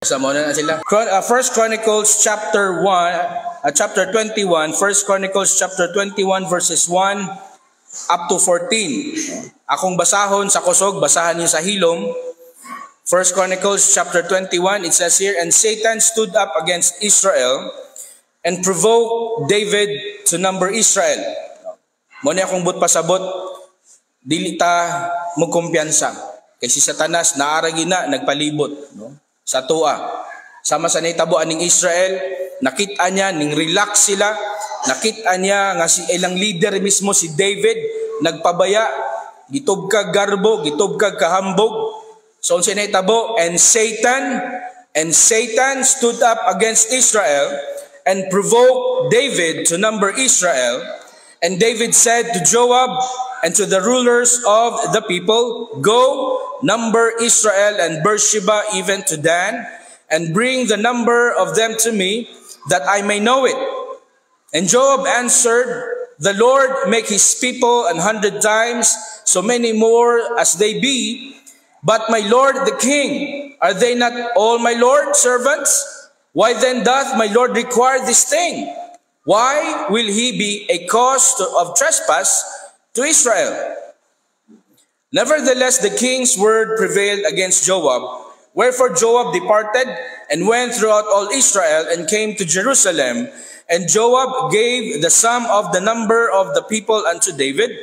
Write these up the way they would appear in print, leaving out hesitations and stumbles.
Basa mo na sila. First Chronicles chapter 1, chapter 21, First Chronicles chapter 21 verses 1 up to 14. Akong basahon sa kusog, basahan niyo sa hilom. First Chronicles chapter 21, it says here, "And Satan stood up against Israel and provoked David to number Israel." Muna akong but pasabot, dili ta magkumpiyansa. Kay si Satanas naaragi na nagpalibot, no? Sa tua. Sama sa naitabuan ning Israel, nakita niya ning relax sila, nakita niya nga si ilang leader mismo si David nagpabaya, gitubkag garbo, gitubkag kahambog. So unsay nahitabo, and Satan stood up against Israel and provoked David to number Israel. And David said to Joab and to the rulers of the people, "Go, number Israel and Beersheba even to Dan, and bring the number of them to me, that I may know it." And Joab answered, "The Lord make his people 100 times so many more as they be. But my lord the king, are they not all my lord's servants? Why then doth my lord require this thing? Why will he be a cause of trespass to Israel?" Nevertheless, the king's word prevailed against Joab. Wherefore Joab departed and went throughout all Israel and came to Jerusalem. And Joab gave the sum of the number of the people unto David.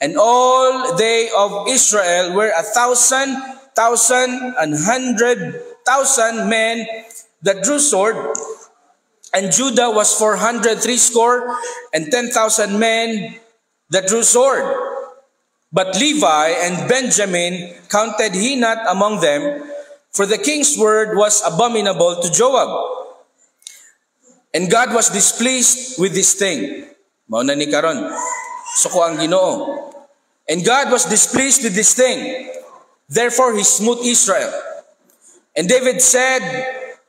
And all they of Israel were 1,000, 100,000 men that drew sword. And Judah was 460 and 10,000 men that drew sword. But Levi and Benjamin counted he not among them, for the king's word was abominable to Joab. And God was displeased with this thing. Mauna ni karon. Suko ang Ginoo. And God was displeased with this thing. Therefore he smote Israel. And David said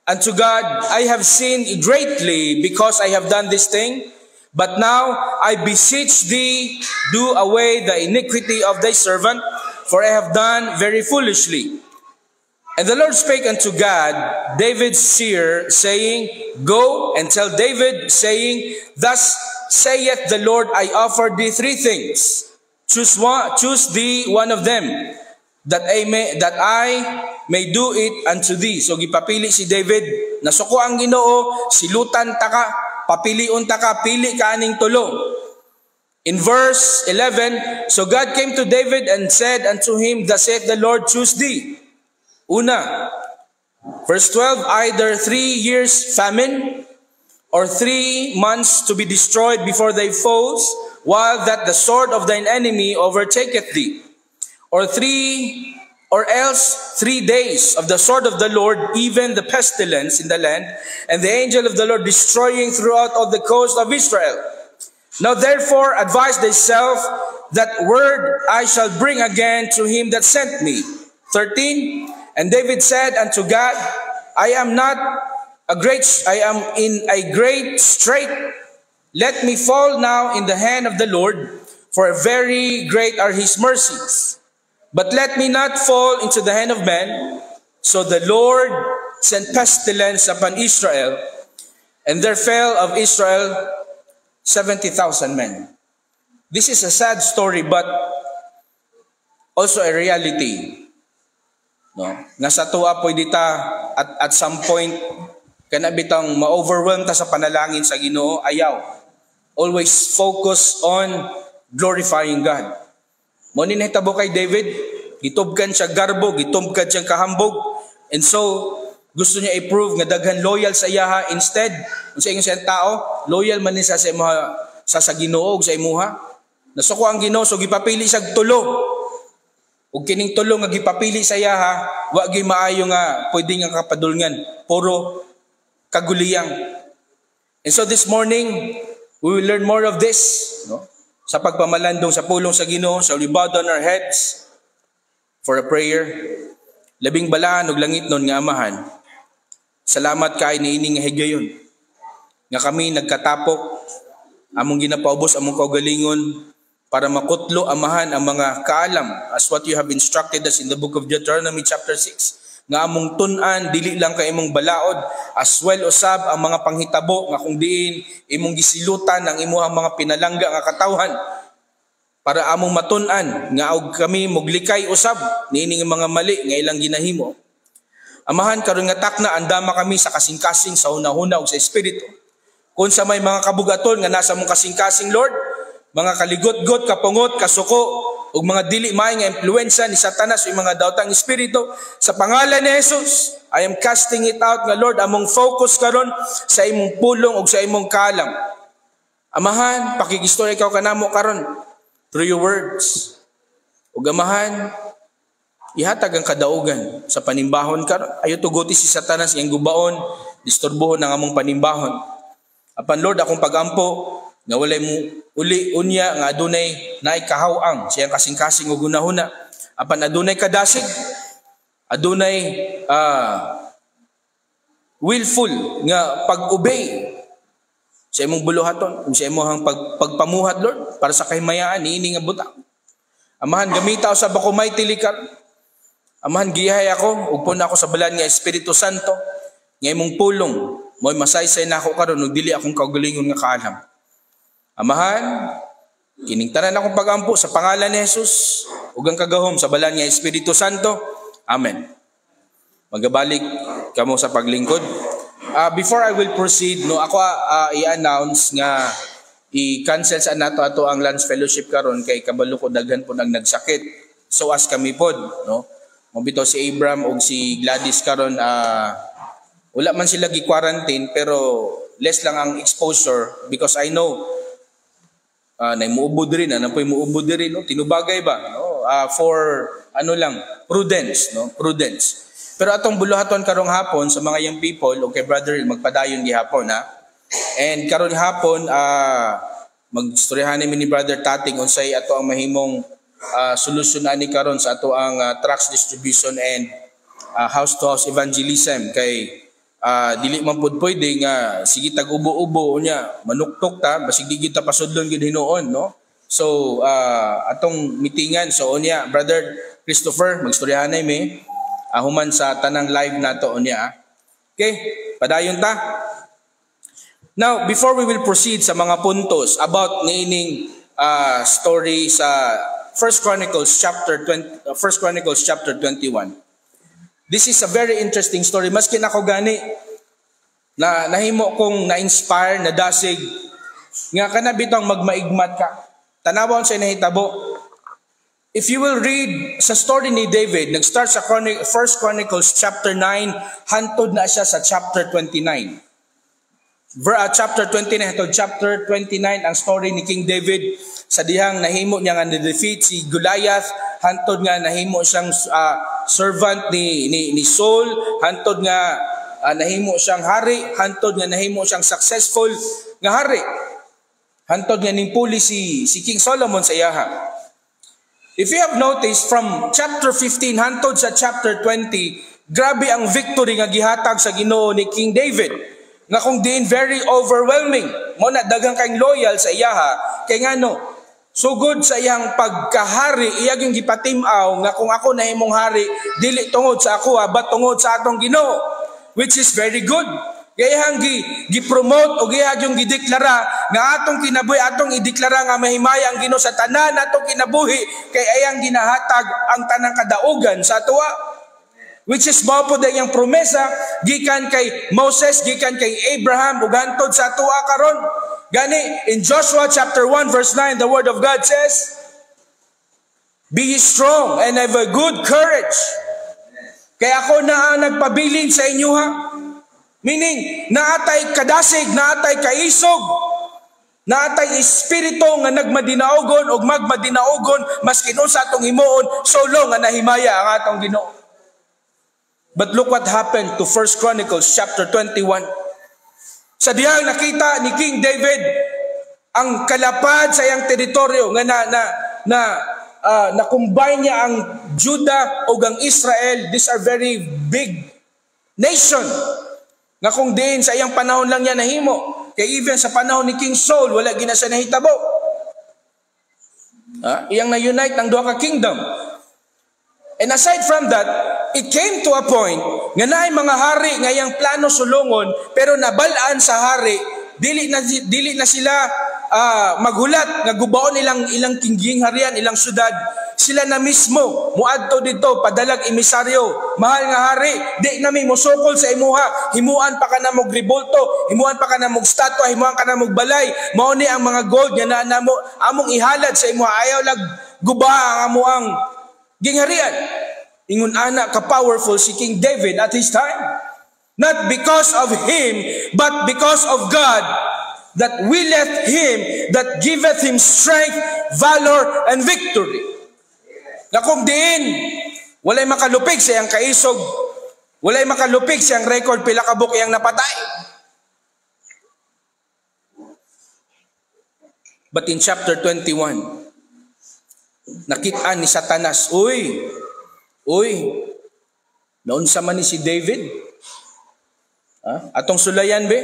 unto God, "I have sinned greatly because I have done this thing. But now I beseech thee, do away the iniquity of thy servant, for I have done very foolishly." And the Lord spake unto God, David's seer, saying, "Go and tell David, saying, Thus saith the Lord, I offer thee 3 things. Choose thee one of them, that I may do it unto thee." So gipapili si David, nasuko ang Ginoo, silutan taka, papiliun taka, pili ka aning tulo. In verse 11, "So God came to David and said unto him, Thus saith the Lord, choose thee." Una. Verse 12, "Either 3 years famine, or 3 months to be destroyed before thy foes, while that the sword of thine enemy overtaketh thee. Or else 3 days of the sword of the Lord, even the pestilence in the land, and the angel of the Lord destroying throughout all the coast of Israel. Now therefore advise thyself, that word I shall bring again to him that sent me." 13, "And David said unto God, I am in a great strait. Let me fall now in the hand of the Lord, for very great are his mercies. But let me not fall into the hand of men." So the Lord sent pestilence upon Israel, and there fell of Israel 70,000 men. This is a sad story, but also a reality. No? Nasa tuwa po dita at some point, kana bitang ma-overwhelm ta sa panalangin sa Ginoo, ayaw. Always focus on glorifying God. Mo ni nahitabo kay David, gitubkan siya garbo, gitubkan siya kahambog, and so gusto niya i-prove nga daghan loyal sa iyaha. Instead, unsa ingon siya tao, loyal man ni sa Ginoo ug sa imuha. Nasuko ang Ginoo, so gipapili siya tulo. Ug kining tulo nga gipapili sa iyaha, wa gyud maayo nga pwede nga kapadulngan, puro kaguliyang. And so this morning, we will learn more of this, no? Sa pagpamalandong sa pulong sa Ginoo, so we bow down our heads for a prayer. Labing balaan ug langit nun nga Amahan, salamat kay niining nga higayon nga kami nagkatapok among ginapaubos among kaugalingon para makutlo Amahan ang mga kaalam as what you have instructed us in the book of Deuteronomy chapter 6. nga among tun-an dili lang kay imong balaod, as well usab ang mga panghitabo nga kung diin imong gisilutan ang imuhang mga pinalangga nga katawhan para among matun-an nga og kami moglikay usab niining mga mali nga ilang ginahimo. Amahan, karon nga takna andama kami sa kasing-kasing sa hunahuna ug sa espiritu. Kung sa may mga kabugaton nga nasa mong kasing-kasing, Lord, mga kaligot-got, kapungot, kasuko, ug mga dili maay nga impluwensya ni Satanas o mga daotang espiritu, sa pangalan ni Jesus, I am casting it out nga Lord, among focus karon sa imong pulong ug sa imong kalam. Amahan, pakigistorya ikaw kanamo karon through your words. Ug amahan, ihatag ang kadaugan sa panimbahon karon. Ayo tuguti si Satanas iyang gubaon, disturbohon ang among panimbahon. Apan Lord, akong pagampo nga walay mo uli unya nga adunay naay kahawang siyang kasing-kasing ug hunahuna. Apan adunay kadasig, adunay willful nga pag-obey sa imong buluhaton, sa imong pagpamuhat, Lord, para sa kahimayaan niini nga butang. Amahan, gamita sa ako may tilikar. Amahan, giyahay ako, ugpon ako sa balan nga Espiritu Santo, nga imong pulong, mo'y masaysay na ako karon ug dili akong kaugalingon nga kaalam. Amahan, kining tanan akong pagampo sa pangalan ni Jesus, ug ang kagahom sa balan nga Espiritu Santo. Amen. Magabalik kamo sa paglingkod. Before I will proceed, no, ako i-announce nga i-cancel sa nato ato ang lunch fellowship karon kay kabalo ko daghan po nang nagsakit. So as kami pod, no. Mabito si Abram ug si Gladys karon wala man sila gi-quarantine pero less lang ang exposure because I know na muubod rin, po muubod rin, no? Tinubagay ba, no? For ano lang, prudence, no? Prudence. Pero atong buluhaton karong hapon sa mga young people, okay brother, magpadayon gihapon ha. And karong hapon magstoryahan ni brother Tating unsay ato ang mahimong solusyonan ni karon sa ato ang tracts distribution and house to house evangelism kay dili man pud pwede nga sige tag ubo-ubo nya manuktok ta basig di kita pasudlon gid hinuon, no. So atong meetingan so unya brother Christopher magstoryahanay mi human sa tanang live nato unya. Okay, padayon ta. Now before we will proceed sa mga puntos about niining story sa 1 Chronicles chapter 21. This is a very interesting story. Maski ako gani na nahimo kong na-inspire, nadasig nga kana bitang magmaigmat ka. Tanawon sa nahitabo. If you will read sa story ni David, nag-start sa 1 Chronicles chapter 9, hantod na siya sa chapter 29. Chapter 29 hantod chapter 29 ang story ni King David sa dihang nahimo niya nga na-defeat si Goliath, hantod nga nahimo siyang servant ni Saul, hantod nga nahimo siyang hari, hantod nga nahimo siyang successful nga hari. Hantod nga nimpuli si King Solomon sa iyaha. If you have noticed from chapter 15 hantod sa chapter 20, grabe ang victory nga gihatag sa Ginoo ni King David. Nga kung diin very overwhelming. Mo na daghang kayong loyal sa iyaha kay ngano sugod sa iyang pagkahari iya gyung gipatimaw nga kung ako nahimong hari dili tungod sa ako but tungod sa atong Ginoo, which is very good. Gayahang gi-promote o gayahang gideklara nga atong kinabuhi, atong ideklara nga mahimaya ang Ginoo sa tanan atong kinabuhi kay ayang ginahatag ang tanang kadaugan sa atuwa, which is mao pod ang promesa gikan kay Moses, gikan kay Abraham ug hantod sa atuwa karon. Gani in Joshua chapter 1 verse 9 the word of God says, "Be strong and have a good courage. Kay ako na nagpabilin sa inyo ha." Meaning, naatay kadasig, naatay kaisog, naatay espiritu nga nagmadinaogon o magmadinaogon maski no sa atong himuon solo nga nahimaya ang atong Ginoo. But look what happened to 1 Chronicles chapter 21. Sa dihang nakita ni King David ang kalapad sa iyang teritoryo nga na-combine niya ang Judah o ang Israel. These are very big nation. Nga kung din sa iyang panahon lang niya nahimo. Kaya even sa panahon ni King Saul, wala gina siya nahitabo. Iyang na-unite ng duha ka kingdom. And aside from that, it came to a point nga naay mga hari ngayang plano sulungon pero nabalaan sa hari dili na sila maghulat nga gubaon ilang kingging harian ilang syudad. Sila na mismo muadto dito padalag emisaryo, mahal nga hari, di nami mosukol sa imuha, himuan pa ka na mog rebulto, himuan pa ka na mog statwa, himuan ka na mog balay, mao ni ang mga gold nga namo among ihalad sa imuha, ayaw lag guba ang amuang gingharian. Ingon ana ka powerful si King David at his time, not because of him but because of God that willeth him, that giveth him strength, valor and victory. Na kung diin, walay makalupig sa iyang kaisog, walay makalupig sa iyang record, pila ka buok iyang napatay. But in chapter 21, nakitaan ni Satanas, uy, naunsa man ni si David? Atong sulayan be?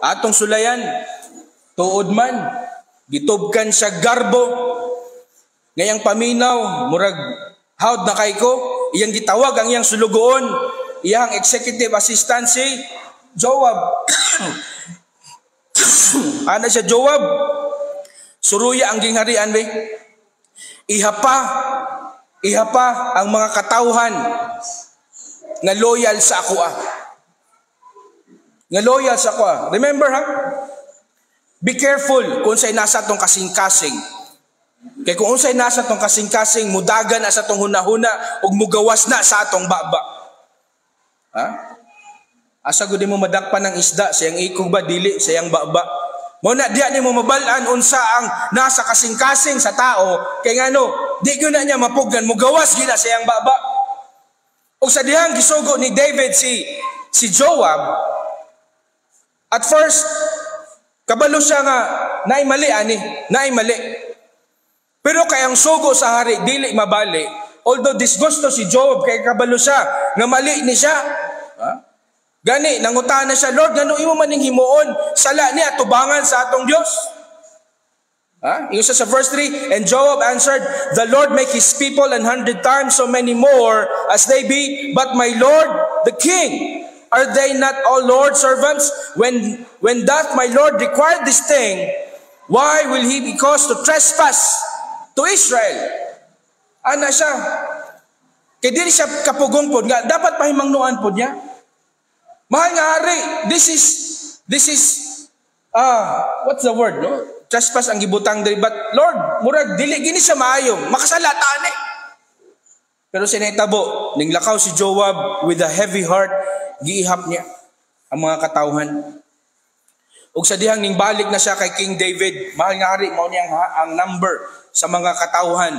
Atong sulayan, tuod man, gitubkan sa garbo, ngayang paminaw, murag hawd na kay ko, iyang gitawag ang iyang sulugoon, iyang executive assistant si Joab. Ana siya Joab, suruya ang gingharian be. Iha pa ang mga katawhan nga loyal sa ako Nga loyal sa ako Remember be careful kung sa'y nasa tong kasing-kasing. Kaya kung unsay nasa tong kasing-kasing, mudagan na sa tong hunahuna, ug mugawas na sa atong baba. Asa gud mo madakpan ng isda, sayang ikog ba, dili, sayang baba. Mao na diya nimo mabalaan unsa ang nasa kasing-kasing sa tao, kay ngano, di gyud na niya mapugdan, mugawas gyud na sayang baba. Ug sa dihang gisugo ni David si Joab, at first, kabalo siya nga, naay mali. Pero kay ang sugo sa hari, dili mabali. Although disgusto si Joab, kay kabalo siya, nga mali ni siya. Gani, nangutan na siya, Lord, ngano imo maning himuon, sala ni atubangan sa atong Diyos. Yung sa verse 3, and Joab answered, the Lord make his people 100 times so many more as they be, but my Lord, the king, are they not all Lord's servants? When doth my Lord require this thing, why will he be caused to trespass to Israel? Ana siya. Kaya dili siya kapugong po nga. Dapat pahimangnuan po niya. Mahal nga hari, this is what's the word, no? Trespass ang gibutang diri. But Lord, murag dili gini siya maayo. Makasalatan Pero sinahitabo, ning lakaw si Joab with a heavy heart, giihap niya ang mga katawhan. Ug sa dihang ning balik na siya kay King David, mahal nga hari, mao niya ang number sa mga katawhan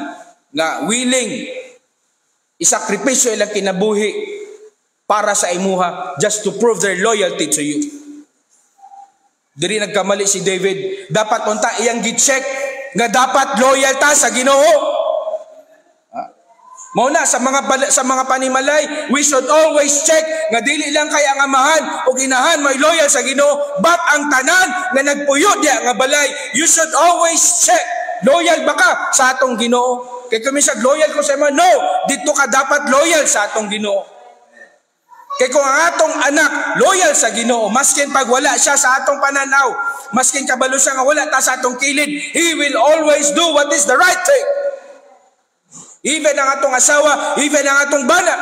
nga willing isakripisyo ilang kinabuhi para sa imuha just to prove their loyalty to you. Diri nagkamali si David, dapat unta iyang gi-check nga dapat loyal ta sa Ginoo. Mao na sa mga panimalay, we should always check nga dili lang kay ang amahan o inahan may loyal sa Ginoo, but ang tanan nga nagpuyo diya nga balay, you should always check. Loyal ba ka sa atong Ginoo? Kay kami sa loyal ko sa no, dito ka dapat loyal sa atong Ginoo. Kay kung ang atong anak loyal sa Ginoo, maskin pag wala siya sa atong pananaw, maskin kabalo siya nga wala ta sa atong kilid, he will always do what is the right thing. Even ang atong asawa, even ang atong bana.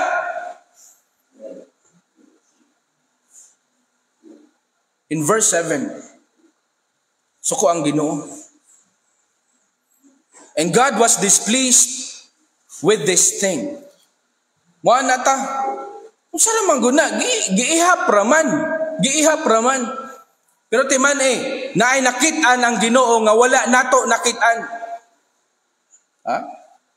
In verse 7, suko ang Ginoo. And God was displeased with this thing. Wa na ta. Unsa naman guna? Giihap raman. Pero timan naay nakit-an ang Ginoo nga wala nato nakit-an.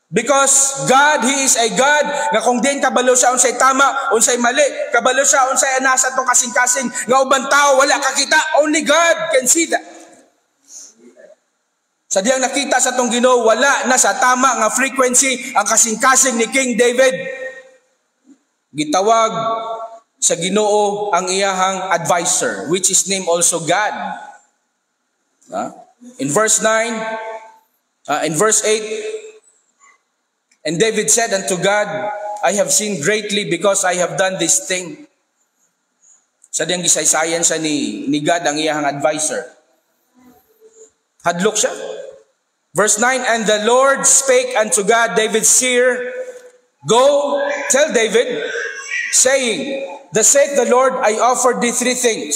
Because God, He is a God nga kung din kabalo siya unsay tama, unsay mali, kabalo siya unsay nasa tong kasing-kasing nga ubang tao wala kakita, only God can see that. Sa diyang nakita sa tong Ginoo, wala na sa tama nga frequency ang kasing-kasing ni King David. Gitawag sa Ginoo ang iyahang advisor, which is named also God. In verse 9, in verse 8, and David said unto God, I have sinned greatly because I have done this thing. Sa diyang gisaysayan siya ni God, ang iyang advisor. Hadlok siya. Verse 9, and the Lord spake unto God, David's seer, go, tell David, saying, thus saith the Lord, I offered thee 3 things.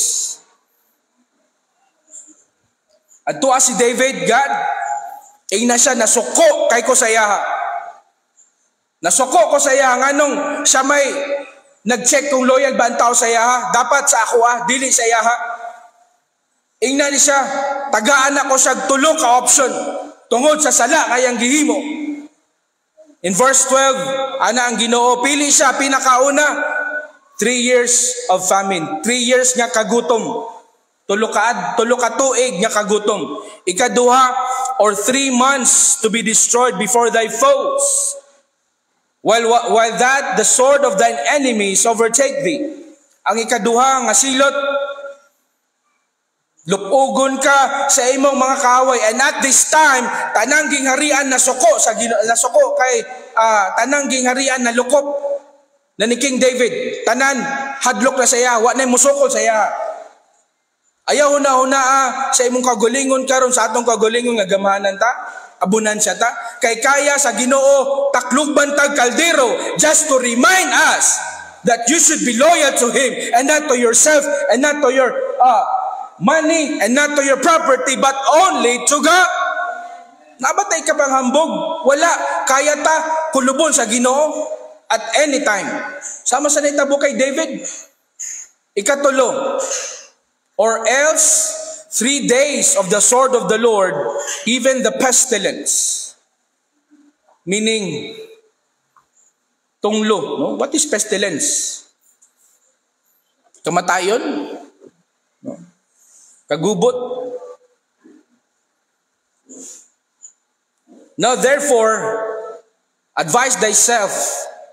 At tuwa si David, God, ina siya, nasuko kay ko sa iyaha. Nasuko ko sa iyaha, nganong siya may nag-check kung loyal ba ang tao sa iyaha, dapat sa ako dili sa iyaha. Ingna ni siya, tagaan ako siya tulo ka option, tungod sa sala kayang gihimo. In verse 12, ana ang Ginoo, pili siya, pinakauna, 3 years of famine, 3 years nga kagutom, tulo ka tuig nga kagutom. Ikaduha, or 3 months to be destroyed before thy foes. While that the sword of thine enemies overtake thee. Ang ikaduha nga silot, lupugon ka sa imong mga kaaway. And at this time, tanang gingharian na suko kay tanang gingharian na lukop na ni King David. Tanan hadlok na saya, wa nay musukol saya. Ayaw huna sa imong kagulingon karon sa atong kagulingon nga gamahanan ta. Abunan siya ta. Kay kaya sa Ginoo taklog bantag kaldero just to remind us that you should be loyal to Him and not to yourself and not to your money and not to your property but only to God. Nabatay ka bang hambog? Wala. Kaya ta kulubon sa Ginoo at any time. Sama sa naitabo kay David. Ikatulo. Or else 3 days of the sword of the Lord, even the pestilence. Meaning, tunglo. No? What is pestilence? Kamatayon? No? Kagubot? Now therefore, advise thyself,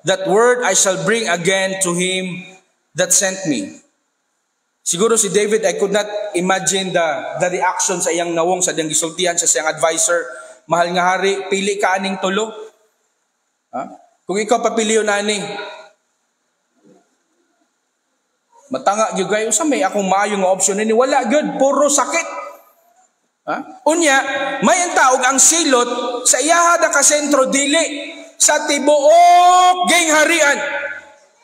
that word I shall bring again to him that sent me. Siguro si David, I could not imagine the reaction sa iyang nawong sa diyang gisultihan sa siyang advisor. Mahal nga hari, pili ka aning tulo. Kung ikaw papiliyon ani, matanga gyud kayo sa may akong maayo nga option ni wala gyud, puro sakit. Unya, may ang taog ang silot sa iyaha da ka sentro dili sa tibuok gingharian.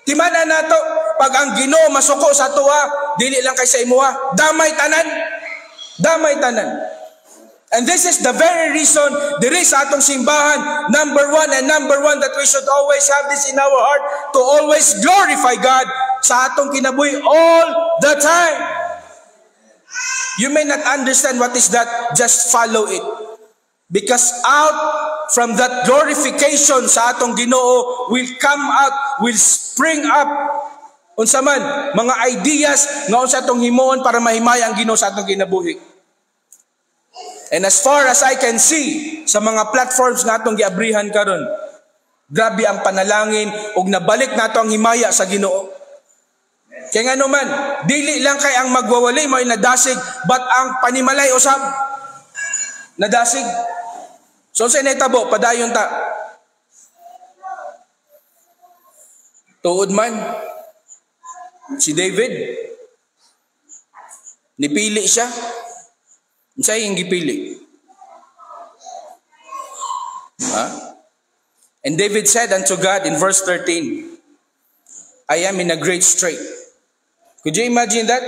Timana nato pag ang Ginoo masuko sa tuwa, dili lang kay sa imuha, damay tanan. Damay tanan. And this is the very reason diri sa atong simbahan, number one that we should always have this in our heart, to always glorify God sa atong kinabuhi all the time. You may not understand what is that, just follow it. Because out from that glorification sa atong Ginoo will come out, will spring up unsa man mga ideas nga unsa atong himuon para mahimaya ang Ginoo sa atong kinabuhi. And as far as I can see sa mga platforms nga atong giabrihan karon, grabe ang panalangin ug nabalik nato ang himaya sa Ginoo. Kaya nga naman, dili lang kay ang magwawali mo nadasig, but ang panimalay usab nadasig. So sa netabo, padayon ta. Tuod man, si David, nipili siya. Siya yung gipili. And David said unto God in verse 13, I am in a great strait. Could you imagine that?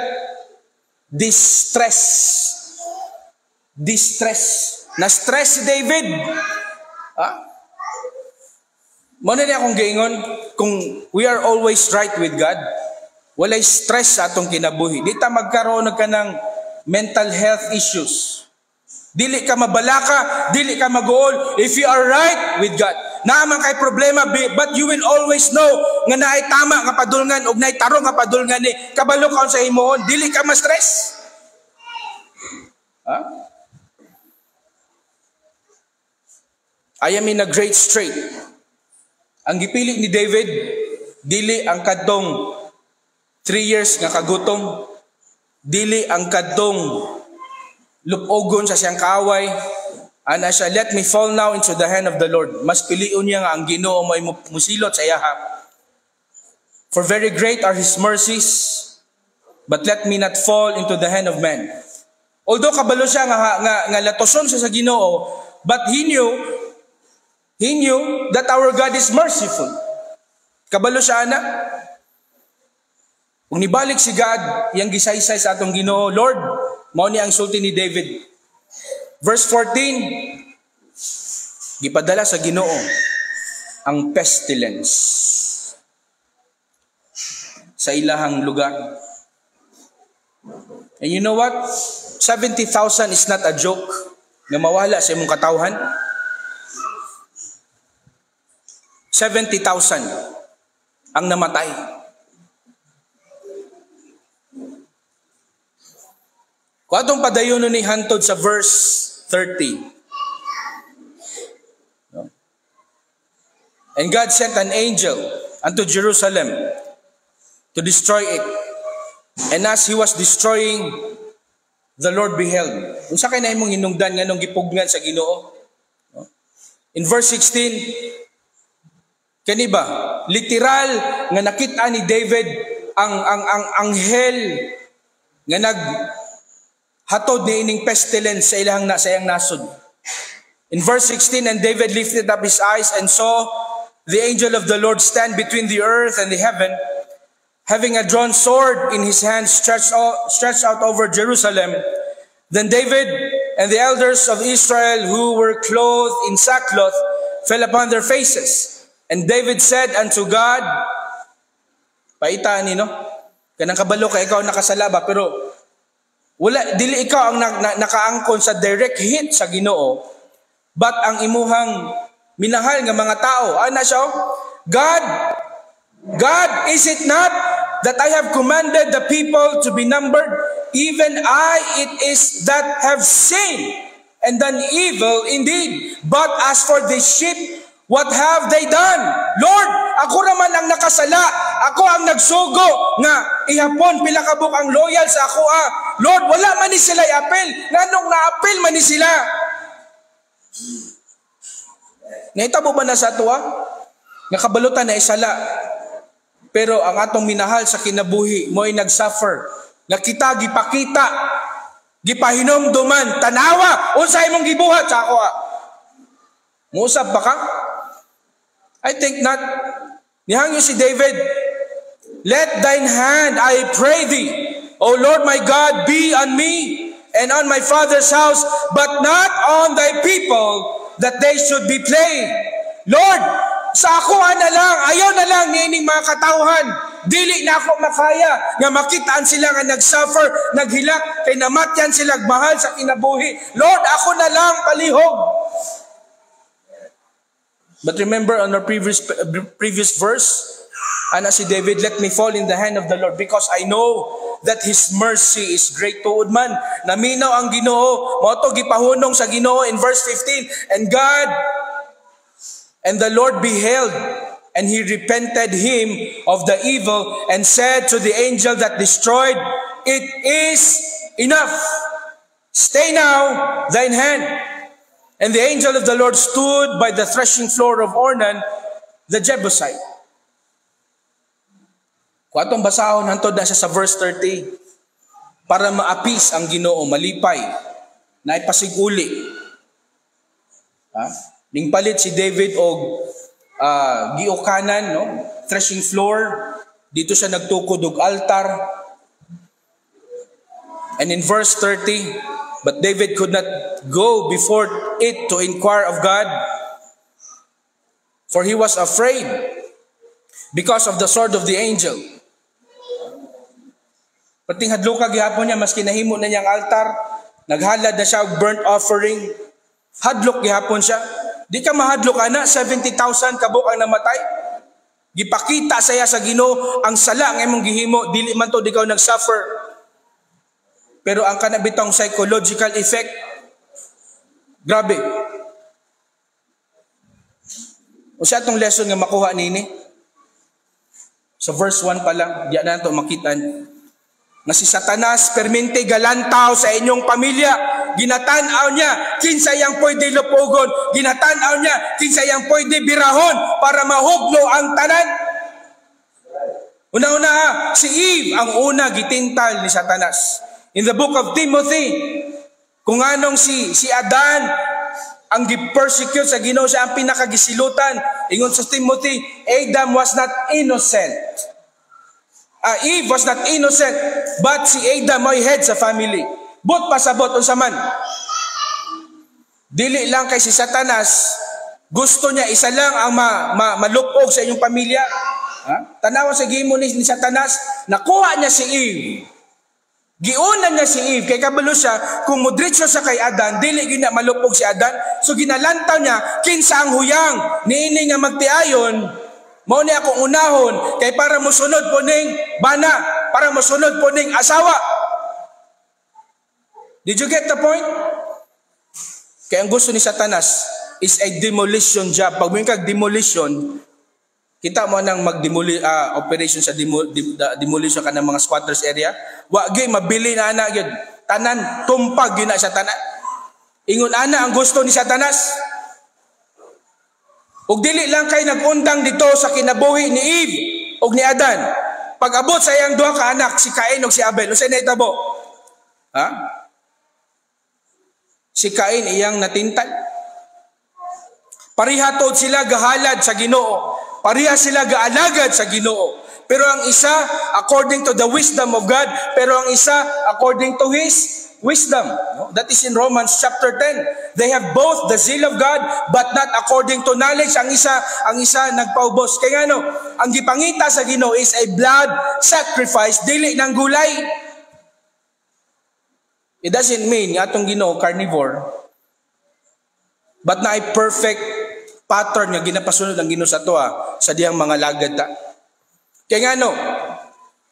Distress. Na-stress si David. Muna niya akong gaingon, kung we are always right with God, walay stress sa atong kinabuhi. Di ta magkaroon ka ng mental health issues. Dili ka mabalaka, dili ka mag-uol. If you are right with God, naaman kay problema, but you will always know nga naay tama nga padulngan ug naay tarong nga padulngan ni kabalo ka sa himuon, dili ka ma-stress. I am in a great strait. Ang gipili ni David, dili ang kadtong 3 years nga kagutom, dili ang kadtong lupogon sa siyang kaaway, Ana siya, let me fall now into the hand of the Lord. Mas piliun niya nga ang Ginoo may musilot sa iya ha. For very great are His mercies, but let me not fall into the hand of man. Although kabalo siya nga latoson siya sa Ginoo, but he knew that our God is merciful. Kabalo siya ana. Kung nibalik si God, yang gisaysay sa atong Ginoo, Lord, mao ni ang sulti ni David. Verse 14, gipadala sa Ginoo ang pestilence sa ilahang lugar. And you know what? 70,000 is not a joke na mawala sa imong katawhan. 70,000 ang namatay. Kung atong padayon ni hantod sa verse 30. And God sent an angel unto Jerusalem to destroy it. And as he was destroying, the Lord beheld. Unsa kay na imong hinungdan nganong gipugnan sa Ginoo? In verse 16, kani ba literal nga nakita ni David ang anghel nga naghatod ni ining pestilence sa ilang iyang nasod. In verse 16, and David lifted up his eyes and saw the angel of the Lord stand between the earth and the heaven, having a drawn sword in his hand stretched out over Jerusalem. Then David and the elders of Israel who were clothed in sackcloth fell upon their faces. And David said unto God, paitaan ni no? Kanang kabalo ka ikaw nakasala ba, pero wala dili ikaw ang nakaangkon sa direct hit sa Ginoo, but ang imuhang minahal nga mga tao. Ana siya, God, is it not that I have commanded the people to be numbered? Even I it is that have sinned and done evil indeed. But as for the sheep, what have they done? Lord, ako naman ang nakasala. Ako ang nagsugo nga ihapon pila ka buk ang loyal sa ako. Lord, wala man ni sila i-apel. Nganong na-apel man ni sila? Naitabo ba na sa ato nga kabalutan na isala? Pero ang atong minahal sa kinabuhi mo'y nagsuffer. Nga kita gipakita, gipahinomduman, tanawa, unsay imong gibuhat sa ako. Muusap ba ka? I think not. Nihangyo si David, let thine hand, I pray thee, O Lord my God, be on me and on my father's house, but not on thy people, that they should be plain. Lord, sa ako na lang, ayaw na lang niining mga katawhan. Dili na ako makaya nga makitaan sila nga nagsuffer, naghilak, kay namatyan sila mahal sa kinabuhi. Lord, ako na lang palihog. But remember on our previous verse, ana si David, let me fall in the hand of the Lord because I know that His mercy is great tuod man. Naminaw ang Ginoo, mao to gipahunong sa Ginoo in verse 15. And the Lord beheld, and He repented him of the evil, and said to the angel that destroyed, it is enough. Stay now thine hand. And the angel of the Lord stood by the threshing floor of Ornan, the Jebusite. Kung atong basahon, hantod na siya sa verse 30, para maapis ang Ginoo, malipay, na ipasiguli. Ning palit si David og giukanan, no? Threshing floor, dito siya nagtukod og altar. And in verse 30, but David could not go before it to inquire of God, for he was afraid because of the sword of the angel. Pating hadlok gihapon niya, maski nahimo na niyang altar, naghalad na siya og burnt offering, hadlok gihapon siya. Di ka mahadlok ana, 70,000 kabuk ang namatay. Gipakita saya sa Ginoo ang sala nga imong gihimo, dili man to ikaw nagsuffer. Pero ang kanabitong psychological effect, grabe. Usa atong lesson nga makuha nini. Sa verse 1 pa lang, diyan na ito makitan. Na si Satanas permente galantaw sa inyong pamilya, ginatanaw niya kinsa yang pwede lupugon, ginatanaw niya kinsa yang pwede birahon para mahugno ang tanan. Una-una, si Eve ang una gitintal ni Satanas. In the book of Timothy, kung anong si Adan ang gi-persecute sa Ginoo, siya ang pinakagisilutan. Ingon sa Timothy, Adam was not innocent. Eve was not innocent, but si Adam ay head sa family. But pasabot unsa man. Dili lang kay si Satanas, gusto niya isa lang ang malupog sa inyong pamilya. Tanawa sa gimo ni Satanas, nakuha niya si Eve. Giuna niya si Eve, kay kabalo siya, kung mudritso sa kay Adan, dili gina malupog si Adan, so ginalantaw niya, kinsa ang huyang, niini nga magtiayon, mao ni akong unahon, kay para mosunod po ning bana, para mosunod po ning asawa. Did you get the point? Kaya ang gusto ni Satanas is a demolition job. Pag may kag-demolition, kita mo nang operation sa demolition ka ng mga squatters area, wagi mabili na ana gyud, tanan tumpag gyud na sa tanan. Ingon ana ang gusto ni Satanas. Ug dili lang kay nagundang dito sa kinabuhi ni Eve ug ni Adan. Pag-abot sa iyang duha ka anak, si Cain ug si Abel, unsay nahitabo? Si Cain iyang natintal. Parihatod sila gahalad sa Ginoo. Pareha sila gaalagad sa Ginoo. Pero ang isa according to the wisdom of God, pero ang isa according to his wisdom. That is in Romans chapter 10. They have both the zeal of God but not according to knowledge. Ang isa nagpaubos. Kaya ang gipangita sa Ginoo is a blood sacrifice, dili ng gulay. It doesn't mean atong Ginoo carnivore, but na ay perfect pattern nga ginapasunod ang Ginoo sa toa sa diyang mga lagad ta. Kaya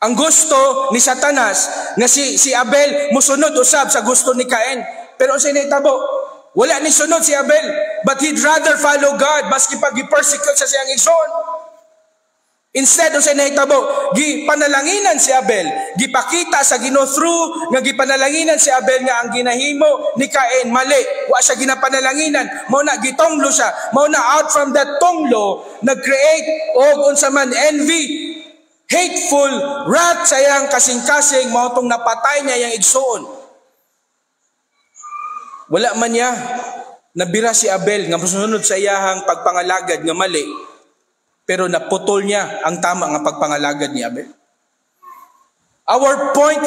ang gusto ni Satanas nga si Abel musunod usab sa gusto ni Cain. Pero unsay nahitabo? Wala ni sunod si Abel, but he'd rather follow God maski pag gi-persecute sa siyang igsoon. Instead unsay nahitabo? Gipanalanginan si Abel, gipakita sa Ginoo through nga gipanalanginan si Abel nga ang ginahimo ni Cain mali. Wa siya ginapanalanginan, mao na gitonglo siya. Mao na out from that tonglo nag-create og unsa man envy, hateful, wrath sa iyang kasing-kasing, mao tong napatay niya iyang igsoon. Wala man niya nabira si Abel nga musunod sa iyahang pagpangalagad nga mali, pero naputol niya ang tama nga pagpangalagad ni Abel. Our point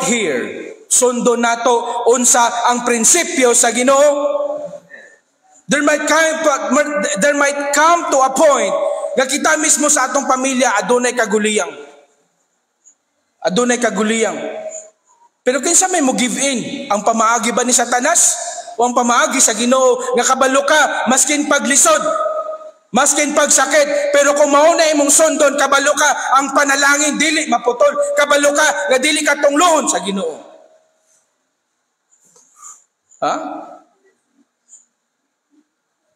here, sundo nato unsa ang prinsipyo sa Ginoo. There might come to a point nga kita mismo sa atong pamilya adunay kaguliyang. Pero kinsa may mo give in? Ang pamaagi ba ni Satanas o ang pamaagi sa Ginoo nga kabalo ka maskin paglisod, maskin pagsakit, pero kung mao na imong sundon, kabalo ka ang panalangin dili maputol, kabalo ka nga dili ka tunglohon sa Ginoo.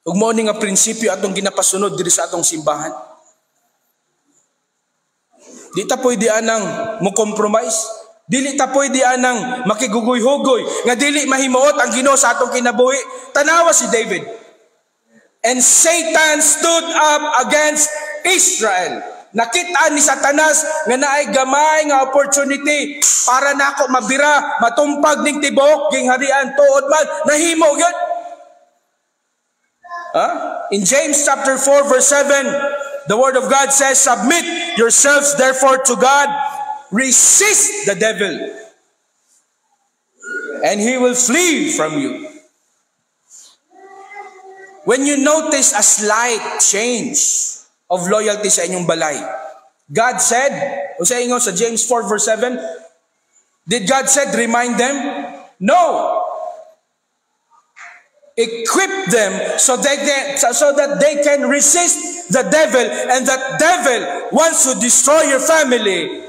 Ug mao ni nga prinsipyo atong ginapasunod diri sa atong simbahan. Di ta pwede anang mo compromise. Dili ta pwede anang makigugoy-hugoy nga dili mahimuot ang Ginoo sa atong kinabuhi. Tanawa si David. And Satan stood up against Israel. Nakita ni Satanas nga naay gamay nga opportunity para nako mabira, matumpag ning tibok ging harian tuod man nahimo gyud. In James chapter 4 verse 7, the word of God says, "Submit yourselves therefore to God, resist the devil, and he will flee from you." When you notice a slight change of loyalty sa inyong balay, God said, sa inyo sa James 4 verse 7, did God said remind them? No. Equip them so that they can resist the devil, and that devil wants to destroy your family.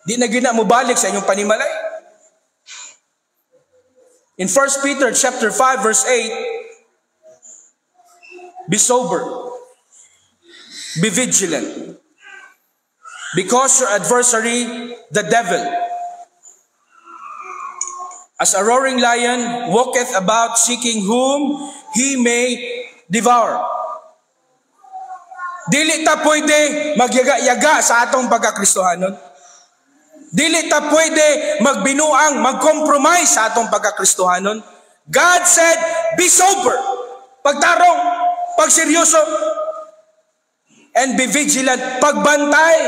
Di na gina mo balik sa inyong panimalay. In 1 Peter chapter 5 verse 8, be sober, be vigilant, because your adversary, the devil, as a roaring lion, walketh about seeking whom he may devour. Dili ta pwede magyaga-yaga sa atong pagkakristohanon. Dili ta pwede magbinuang, mag-compromise sa atong pagkakristohanon. God said, be sober. Pagtarong, pagseryoso, and be vigilant, pagbantay.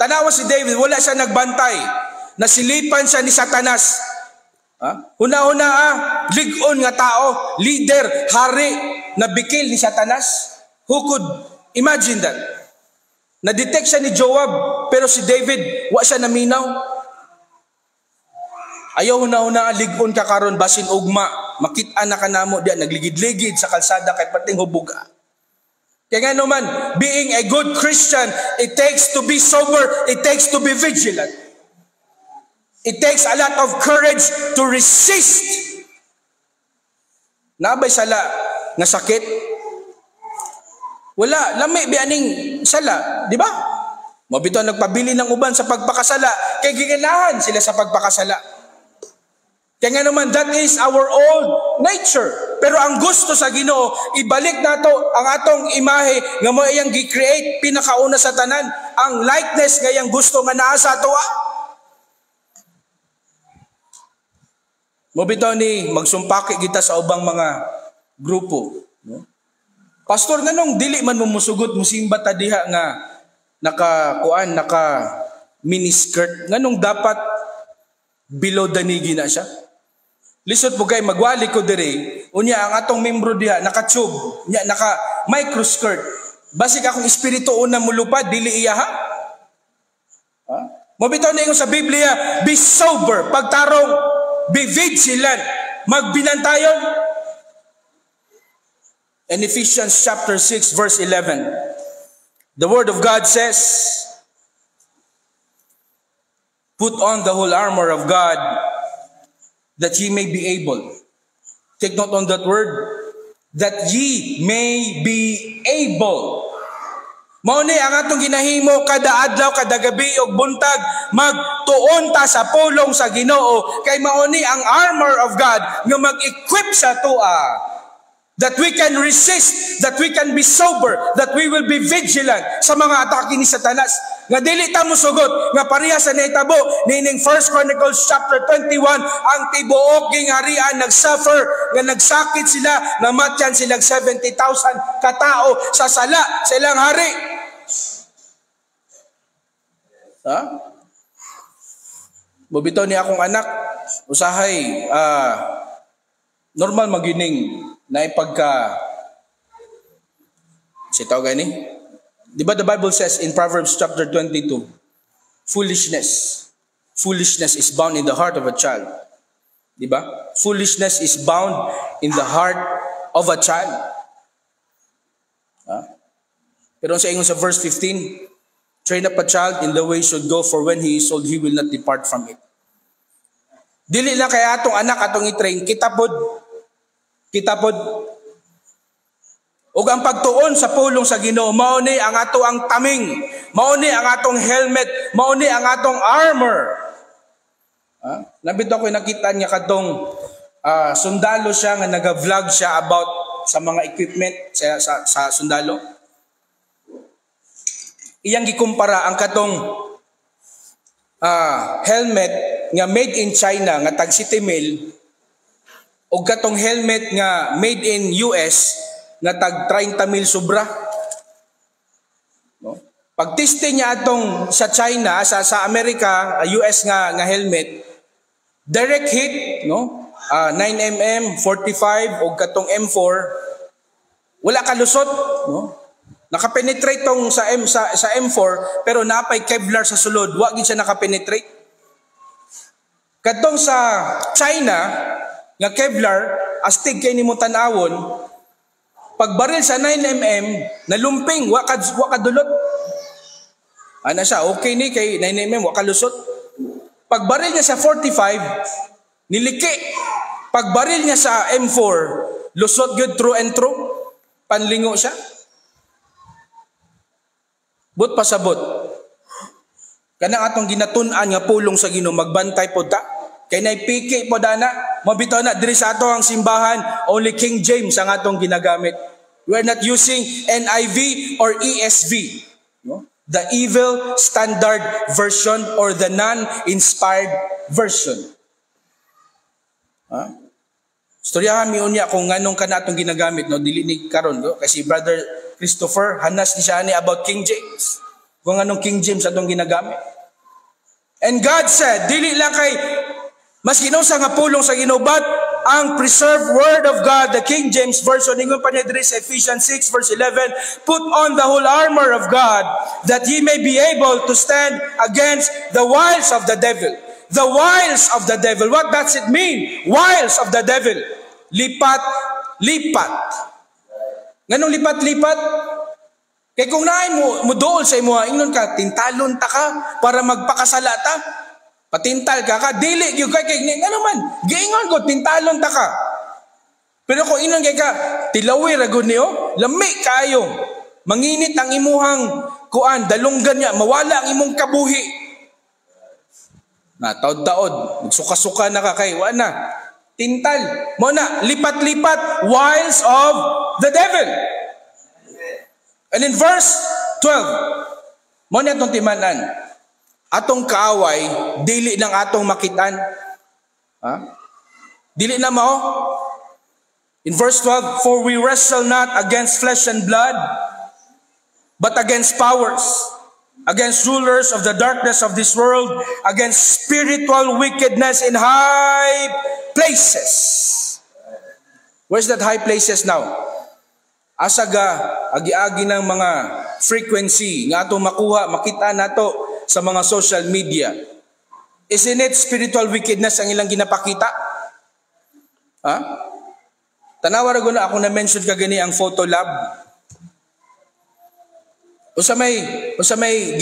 Tanawa si David, wala siya nagbantay. Nasilipan siya ni Satanas. Una-una ligon nga tao, leader, hari, nabikil ni Satanas. Who could imagine that? Na-detect siya ni Joab, pero si David, wa siya naminaw. Ayaw una-una ligon ka karon basin ugma, makita na kanamo diya, nagligid-ligid sa kalsada kay pating hubog. Kaya nga naman, being a good Christian, it takes to be sober, it takes to be vigilant. It takes a lot of courage to resist. Nabay sala nga sakit? Wala, lami bianing sala, di ba? Mabito nagpabili ng uban sa pagpakasala, kay giganahan sila sa pagpakasala. Kaya nga naman, that is our old nature. Pero ang gusto sa Ginoo, ibalik nato ang atong imahe nga mo iyang gi-create pinakauna sa tanan, ang likeness nga iyang gusto nga naa sa ato. Mabitaw ni magsumpaki kita sa ubang mga grupo. No? Pastor, nganong dili man mo musugot, musimba ta diha nga naka miniskirt, nganong dapat below the knee na siya? Lisod po kay magwali ko dire, unya ang atong membro diha naka-tube, nya naka microskirt. Basig akong espiritu una mulupad, dili iya ha? Mabitaw na sa Biblia, be sober, pagtarong, be vigilant, magbinantayon. In Ephesians chapter 6 verse 11, the word of God says, put on the whole armor of God that ye may be able. Take note on that word, that ye may be able. Mao ni ang atong ginahimo kada adlaw, kada gabi ug buntag, magtuon ta sa pulong sa Ginoo, kay mao ni ang armor of God nga mag-equip sa tua, that we can resist, that we can be sober, that we will be vigilant sa mga atake ni Satanas. Nga dili ta mosugot nga pareha sa nahitabo nining 1 Chronicles chapter 21, ang tibuok gingharian nagsuffer, nga nagsakit sila, namatyan silang 70,000 katao sa sala sa ilang hari. Bubitaw ni akong anak, usahay normal magining na ipagka sitaw gani. Di ba the Bible says in Proverbs chapter 22, foolishness is bound in the heart of a child. Di ba? Foolishness is bound in the heart of a child. Pero sa ingon sa verse 15, train up a child in the way he should go, for when he is old, he will not depart from it. Dili lang kay atong anak atong i-train, kitapod. Ug ang pagtuon sa pulong sa Ginoo, mao ni ang ato ang taming, mao ni ang atong helmet, mao ni ang atong armor. Nabito ko nakita niya kadtong sundalo siya nga naga-vlog siya about sa mga equipment sa sundalo. Iyang gikumpara ang katong helmet nga made in China nga tag 7,000 ug katong helmet nga made in US nga tag 30,000 sobra. No? Pag testing niya atong sa China, sa Amerika, US nga helmet, direct hit, no? 9mm, 45 o katong M4, wala ka lusot, no? Nakapenetrate tong sa M4 pero napay Kevlar sa sulod, wa gid siya nakapenetrate. Kadtong sa China nga Kevlar, astig kay nimo tan-awon, pag baril sa 9mm, nalumping, wa kadulot. Ana siya, okay ni kay 9mm, wa kalusot. Pag baril niya sa 45, niliki. Pag baril niya sa M4, lusot good through and through. Panlingo siya. But pasabot. Kanang atong ginatun-an nga pulong sa Ginoo, magbantay po ta. Kay naipiki po dana, mabitaw na, diri sa ato ang simbahan, only King James ang atong ginagamit. We are not using NIV or ESV. No? The Evil Standard Version or the non-inspired version. Storyahan mi unya kung nganong kanatong ginagamit, no, dili ni karon, no? Kasi Brother Christopher hanas ni siya ni about King James. Kung nganong King James atong ginagamit. And God said, dili lang kay mas ginusa nga pulong sa ginubat ang preserved word of God, the King James version, ingon pa niya diri sa Ephesians 6 verse 11, put on the whole armor of God that ye may be able to stand against the wiles of the devil. The wiles of the devil. What does it mean? Wiles of the devil. Lipat. Nganong lipat? Kaya kung naay mo dool sa imo, ingnon ka, tintalon ta ka para magpakasala ta. Patintal ka, dili gyud kay ngano man. Giingon ko tintalon ta ka. Pero kung inon kay ka, tilawi ra gud niyo, lami kayo. Manginit ang imuhang kuan, dalunggan niya, mawala ang imong kabuhi. Na taod-taod, suka-suka na ka kay wa na. Tintal. Mo na lipat-lipat, wiles of the devil. And in verse 12, mo na itong timanan. Atong kaaway, dili ng atong makitan. Dili na mao. In verse 12, for we wrestle not against flesh and blood, but against powers, against rulers of the darkness of this world, against spiritual wickedness in high places. Where's that high places now? Asaga, agi-agi ng mga frequency nga atong makuha, makita nato sa mga social media. Isn't it spiritual wickedness ang ilang ginapakita? Tanawa ra guna ako na mention kagani ang photo lab. Usa may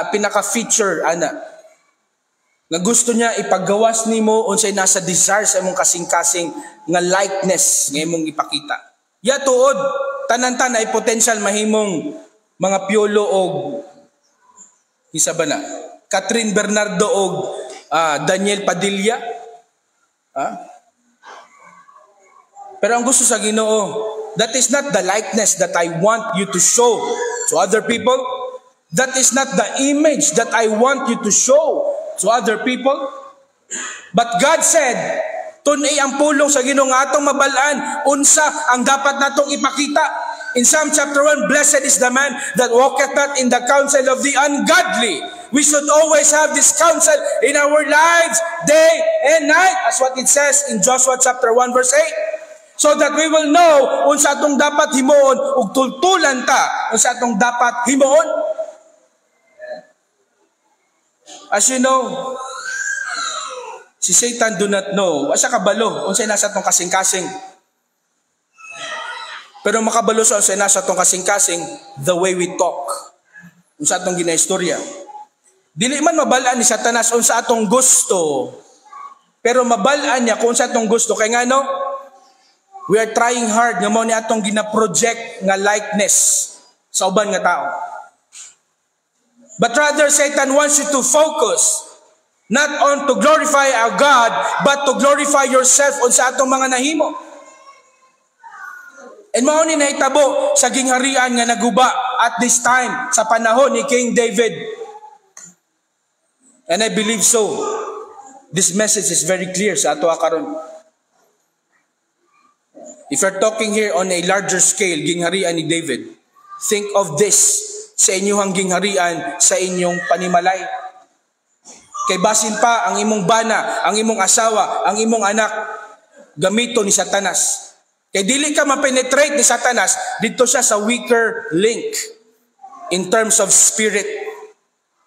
pinaka-feature ana nga gusto niya ipagawas nimo unsay nasa desire sa imong kasing-kasing nga likeness nga imong ipakita. Ya tuod tanan-tan ay potential mahimong mga Piolo og isa ba na? Catherine Bernardo og Daniel Padilla. Pero ang gusto sa Ginoo, that is not the likeness that I want you to show to other people. That is not the image that I want you to show to other people. But God said, tunay ang pulong sa Ginoo nga atong mabalaan unsa ang dapat natong ipakita. In Psalm chapter 1, blessed is the man that walketh not in the counsel of the ungodly. We should always have this counsel in our lives, day and night, as what it says in Joshua chapter 1 verse 8. So that we will know unsa atong dapat himuon ug tultulan ta unsa atong dapat himuon. As you know, si Satan do not know asa kabalo unsay nasa atong kasing-kasing. Pero makabalo sa unsay nasa atong kasing-kasing the way we talk. Unsa atong ginaistorya. Dili man mabalaan ni Satanas unsa atong gusto. Pero mabalaan niya kung unsa atong gusto kay ngano? We are trying hard nga mao ni atong gina-project nga likeness sa uban nga tao. But rather Satan wants you to focus not on to glorify our God, but to glorify yourself unsa atong mga nahimo. And mao ni nahitabo sa gingharian nga naguba at this time sa panahon ni King David. And I believe so. This message is very clear sa ato karon. If you're talking here on a larger scale, gingharian ni David, think of this sa inyong gingharian, sa inyong panimalay. Kay basin pa ang imong bana, ang imong asawa, ang imong anak, gamito ni Satanas. Kay dili ka ma-penetrate ni Satanas, dito siya sa weaker link in terms of spirit.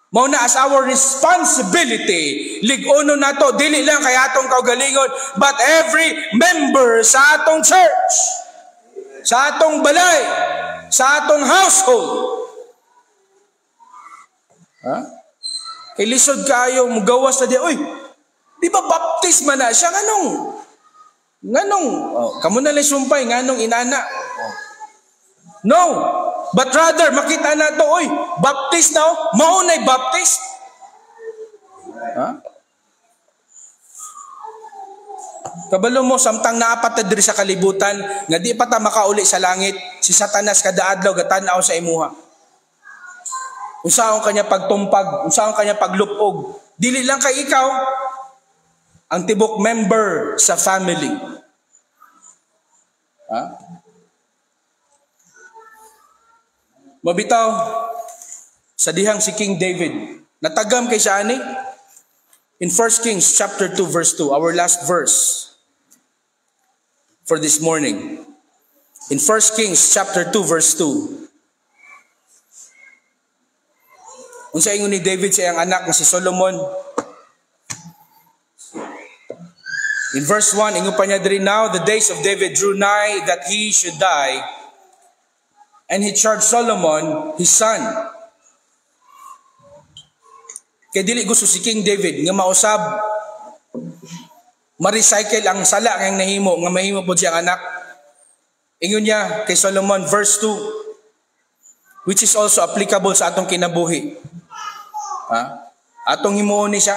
Mao na as our responsibility, lig-uno nato dili lang kay atong kaugalingon, but every member sa atong church, sa atong balay, sa atong household. Kay lisod kayo mugawas na di, oy, di ba baptisma na siya nganong kamo na lang sumpay nganong inana. No, but rather makita na to, oy, baptist na, mao nay baptist. Kabalo mo samtang naapat na diri sa kalibutan nga di pa ta makauli sa langit, si Satanas kada adlaw gatan-aw sa imuha. Unsaon kanya pagtumpag, unsaon kanya paglupog. Dili lang kay ikaw ang tibok member sa family. Ha? Mabitaw sa dihang si King David. Natagam kay siya ani in 1 Kings chapter 2 verse 2, our last verse for this morning. In 1 Kings chapter 2 verse 2. Unsa ingon ni David sa iyang anak nga si Solomon? In verse 1, ingon pa niya diri, now the days of David drew nigh that he should die, and he charged Solomon his son. Kay dili gusto si King David nga mausab ma-recycle ang sala nga nahimo nga mahimo pod siyang anak. Ingon niya kay Solomon verse 2, which is also applicable sa atong kinabuhi. Ha? Atong himuon ni siya.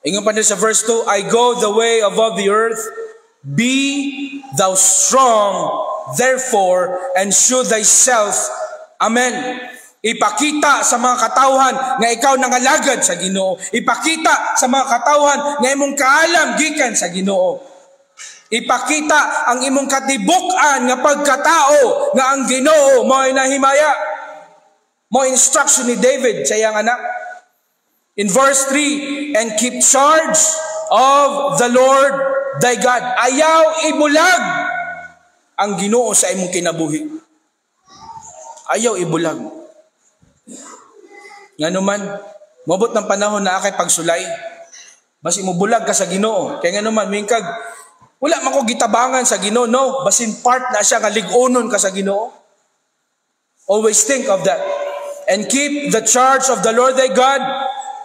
Ingon pa din sa verse 2, I go the way above the earth, be thou strong, therefore, and shew thyself. Amen. Ipakita sa mga katawhan nga ikaw nangalagad sa Ginoo. Ipakita sa mga katawhan nga imong kaalam gikan sa Ginoo. Ipakita ang imong katibuk-an nga pagkatao nga ang Ginoo mo'y nahimaya. Mo instruction ni David sa iyang anak. In verse 3, and keep charge of the Lord thy God. Ayaw ibulag ang Ginoo sa imong kinabuhi. Ayaw ibulag. Nga naman, mabot ng panahon na akay pagsulay. Basi mo bulag ka sa Ginoo. Kaya nga naman, mingkag, wala man ko gitabangan sa Ginoo. No, basin part na siya nga lig-unon ka sa Ginoo. Always think of that. And keep the charge of the Lord thy God,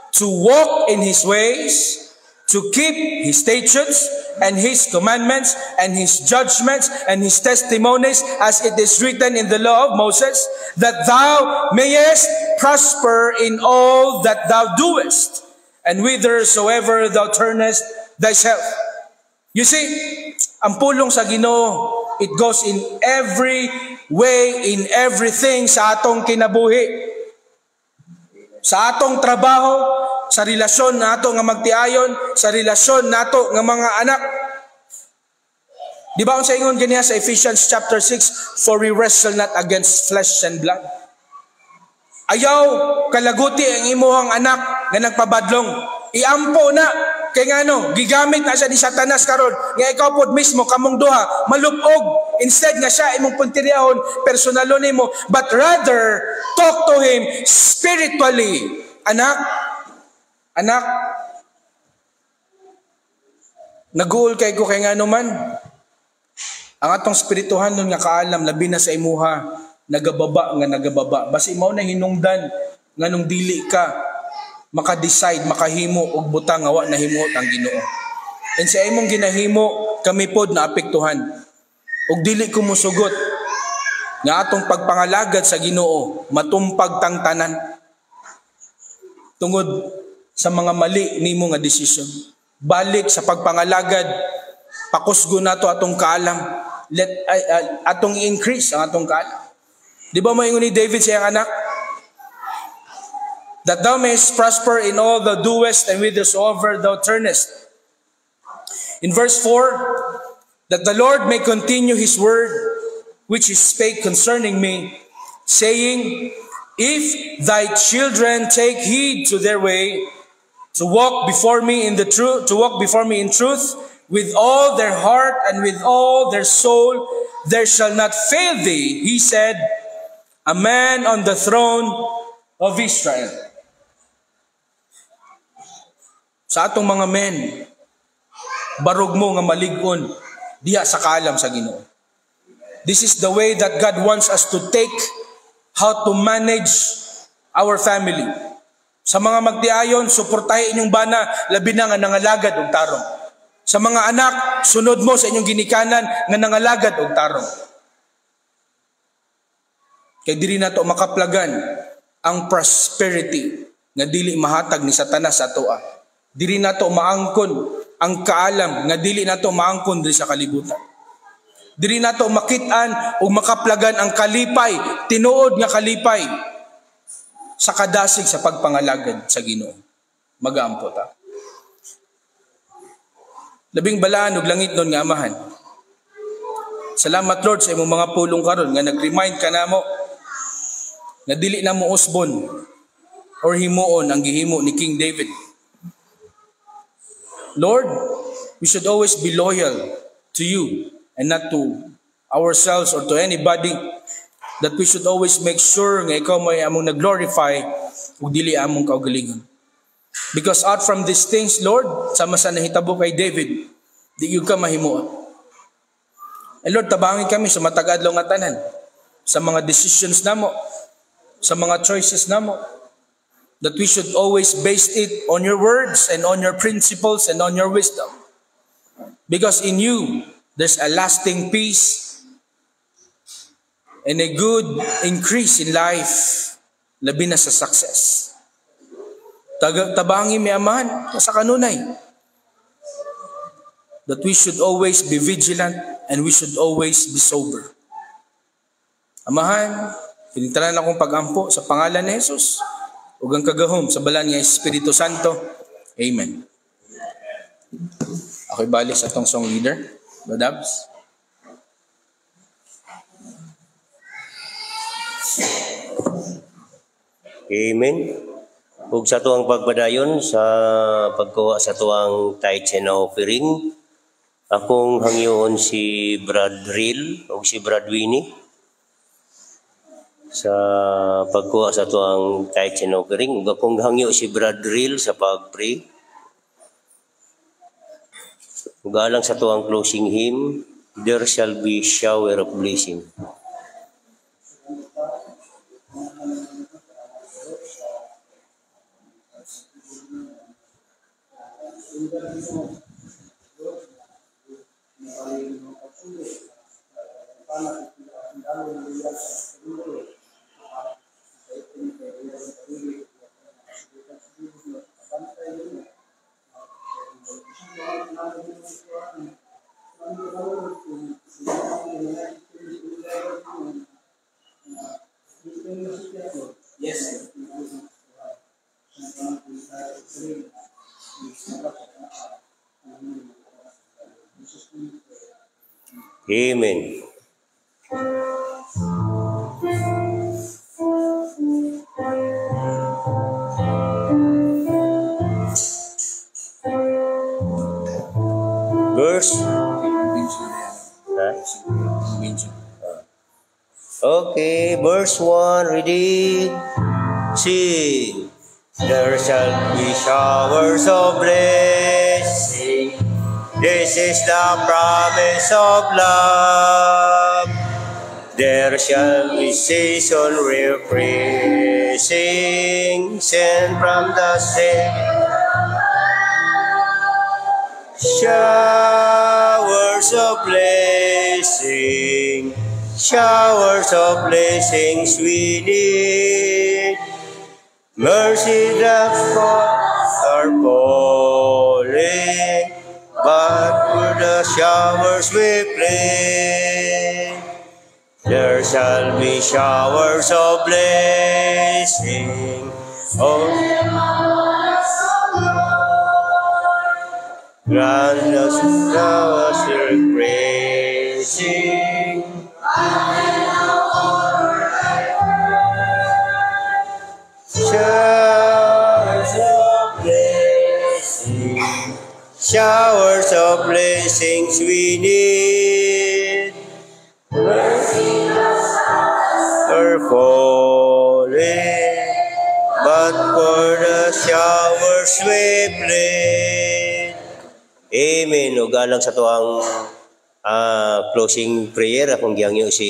to walk in His ways, to keep His statutes and His commandments and His judgments and His testimonies, as it is written in the law of Moses, that thou mayest prosper in all that thou doest, and whithersoever thou turnest thyself. You see, ang pulong sa Ginoo, it goes in every way, in everything sa atong kinabuhi. Sa atong trabaho, sa relasyon nato nga magtiayon, sa relasyon nato nga mga anak. Di ba ang sa ingon ganiya sa Ephesians chapter 6, for we wrestle not against flesh and blood. Ayaw kalaguti ang imuhang anak nga nagpabadlong. Iampo na. Kaya nga no, gigamit na siya ni Satanas karon nga ikaw pod mismo kamong duha malupog. Instead nga siya imong puntiryahon personalon nimo, but rather talk to him spiritually. Anak, naguol kay ko kay nga naman. Ang atong spirituhan nun nga kaalam labi na sa imuha, nagababa. Basi mao na hinungdan nga nung dili ka maka-decide, makahimo og butang nga wa nahimuot ang Ginoo. And sa imong ginahimo, kami pod na apektuhan. Og dili ko musugot nga atong pagpangalagad sa Ginoo matumpag tang tanan tungod sa mga mali nimo nga desisyon. Balik sa pagpangalagad, pakusgo nato atong kaalam. Atong i-increase ang atong kaalam. Di ba moingon ni David sa iyang anak? That thou mayest prosper in all thou doest, and whithersoever thou turnest. In verse 4, that the Lord may continue His word, which He spake concerning me, saying, if thy children take heed to their way, to walk before me in truth, with all their heart and with all their soul, there shall not fail thee, He said, a man on the throne of Israel. Sa atong mga men, barog mo nga malig-on diha sa kaalam sa Ginoo. This is the way that God wants us to take how to manage our family. Sa mga magtiayon, suportahin inyong bana, labi na nga nangalagad og tarong. Sa mga anak, sunod mo sa inyong ginikanan nga nangalagad og tarong. Kay dili nato makaplagan ang prosperity nga dili mahatag ni Satanas sa atoa. Dili nato maangkon ang kaalam nga dili nato maangkon diri sa kalibutan. Dili nato makit-an o makaplagan ang kalipay, tinuod nga kalipay sa kadasig sa pagpangalagad sa Ginoo. Magaampo ta. Labing balaan og langit nun nga Amahan. Salamat Lord sa imong mga pulong karon nga nag-remind ka namo na dili na mo usbon or himuon ang gihimo ni King David. Lord, we should always be loyal to you and not to ourselves or to anybody. That we should always make sure nga ikaw may among nag-glorify ug dili among kaugalingon. Because out from these things, Lord, sama sa nahitabo kay David, di yun ka mahimuon. And Lord, tabangin kami sa matag-adlaw nga tanan, sa mga decisions namo, sa mga choices namo, that we should always base it on your words and on your principles and on your wisdom. Because in you, there's a lasting peace and a good increase in life, labi na sa success. Tabangin mi Amahan sa kanunay, that we should always be vigilant and we should always be sober. Amahan, pinitanan akong pag-ampo sa pangalan ni Jesus ug ang kagahom sa balan nga Espiritu Santo. Amen. Ako'y balik sa atong song leader, Badabs. Amen. Ug sa tuang pagpadayon sa pagkuha sa tuang tithes and offering, akong hangyoon si Brad Ril o si Brad Winnie sa pagkuha sa tuang tithes and offering. Ug akong hangyo si Brad Ril sa pag-pray. Ug alang sa tuang closing hymn, there shall be shower of blessing. Yes. Amen. Verse. Okay, verse 1, ready, sing. There shall be showers of blessing. This is the promise of love. There shall be season refreshing, sent from the sea. Showers of blessing, showers of blessings we need. Mercy that are falling, but for the showers we pray. There shall be showers of blessing. Oh, grant us showers refreshing. Showers of blessing, showers of blessings we need. Mercy are falling, but for the showers we pray. Amen. O galang sa tuang closing prayer, akong giyangyo si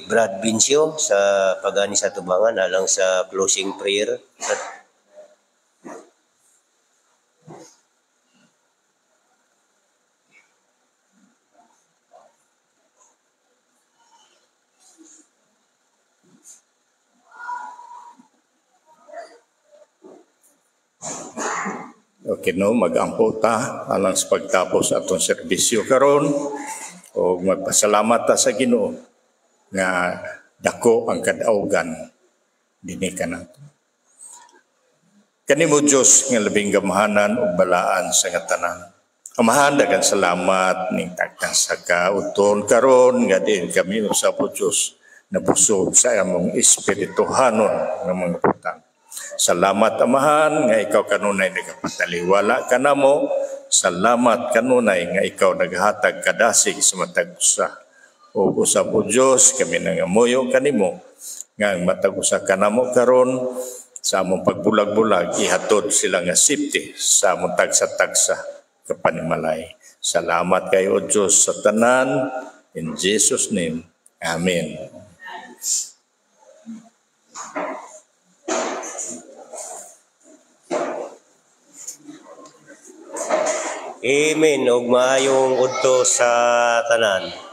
Brad Vincio sa pagani sa tubangan alang sa closing prayer. Kino magampo ta alang sa pagtapos atong serbisyo karon o magpasalamat ta sa Ginoo nga dako ang kadaugan dinhi kanato. Kanimo Dios nga labing gamahanan ug balaan sa nga tanan. Amahan daghang salamat ning takang sa kauton karon nga din kami sa Dios nabusog sa among espirituhanon nga mga butang. Salamat Amahan nga ikaw kanunay nagapataliwala kanamo. Salamat kanunay nga ikaw naghatag kadasig sa matag usa. O usab o Dios kami nangamuyo kanimo nga ang matag usa kanamo karon sa among pagbulag-bulag ihatod sila nga safety sa among tagsa-tagsa kapanimalay. Salamat kayo o Dios sa tanan in Jesus name. Amen. Amen. Og maayong udto sa tanan.